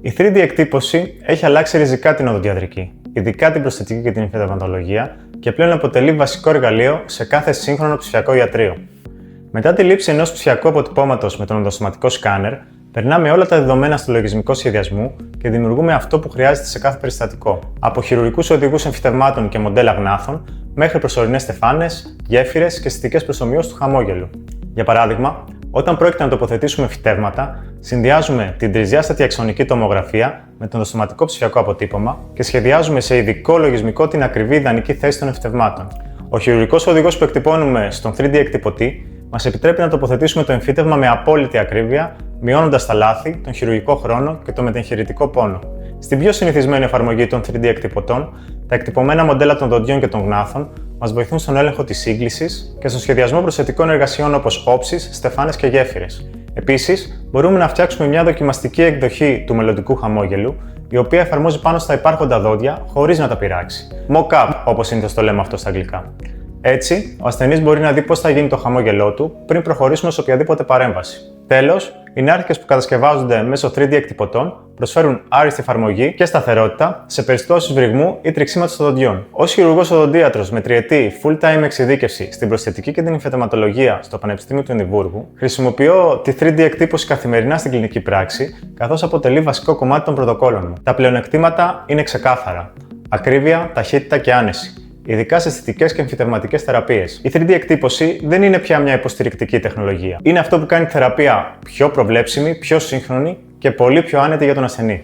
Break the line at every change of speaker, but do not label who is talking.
Η 3D εκτύπωση έχει αλλάξει ριζικά την οδοντιατρική, ειδικά την προσθετική και την εμφυτευματολογία, και πλέον αποτελεί βασικό εργαλείο σε κάθε σύγχρονο ψηφιακό ιατρείο. Μετά τη λήψη ενός ψηφιακού αποτυπώματος με τον οδοστοματικό σκάνερ, περνάμε όλα τα δεδομένα στο λογισμικό σχεδιασμού και δημιουργούμε αυτό που χρειάζεται σε κάθε περιστατικό. Από χειρουργικούς οδηγούς εμφυτευμάτων και μοντέλα γνάθων, μέχρι προσωρινές στεφάνες, γέφυρες και αισθητικές προσομοιώσεις του χαμόγελου. Για παράδειγμα, όταν πρόκειται να τοποθετήσουμε φυτεύματα, συνδυάζουμε την τρισδιάστατη αξονική τομογραφία με τον οδοστοματικό ψηφιακό αποτύπωμα και σχεδιάζουμε σε ειδικό λογισμικό την ακριβή ιδανική θέση των εμφυτευμάτων. Ο χειρουργικός οδηγός που εκτυπώνουμε στον 3D εκτυπωτή μας επιτρέπει να τοποθετήσουμε το εμφύτευμα με απόλυτη ακρίβεια, μειώνοντας τα λάθη, τον χειρουργικό χρόνο και το μετεγχειρητικό πόνο. Στην πιο συνηθισμένη εφαρμογή των 3D εκτυπωτών, τα εκτυπωμένα μοντέλα των δοντιών και των γνάθων μας βοηθούν στον έλεγχο της σύγκλησης και στον σχεδιασμό προσθετικών εργασιών όπως όψεις, στεφάνες και γέφυρες. Επίσης, μπορούμε να φτιάξουμε μια δοκιμαστική εκδοχή του μελλοντικού χαμόγελου, η οποία εφαρμόζει πάνω στα υπάρχοντα δόντια χωρίς να τα πειράξει. Mock-up, όπως συνήθως το λέμε αυτό στα αγγλικά. Έτσι, ο ασθενής μπορεί να δει πώς θα γίνει το χαμόγελό του πριν προχωρήσουμε σε οποιαδήποτε παρέμβαση. Τέλος, οι ναύαρχες που κατασκευάζονται μέσω 3D εκτυπωτών προσφέρουν άριστη εφαρμογή και σταθερότητα σε περιπτώσεις βρυγμού ή τριξίματος των δοντιών. Ως χειρουργός οδοντίατρος με τριετή full-time εξειδίκευση στην προσθετική και την εμφυτευματολογία στο Πανεπιστήμιο του Εδιμβούργου, χρησιμοποιώ τη 3D εκτύπωση καθημερινά στην κλινική πράξη, καθώς αποτελεί βασικό κομμάτι των πρωτοκόλων μου. Τα πλεονεκτήματα είναι ξεκάθαρα: ακρίβεια, ταχύτητα και άνεση, ειδικά σε αισθητικές και εμφυτευματικές θεραπείες. Η 3D εκτύπωση δεν είναι πια μια υποστηρικτική τεχνολογία. Είναι αυτό που κάνει τη θεραπεία πιο προβλέψιμη, πιο σύγχρονη και πολύ πιο άνετη για τον ασθενή.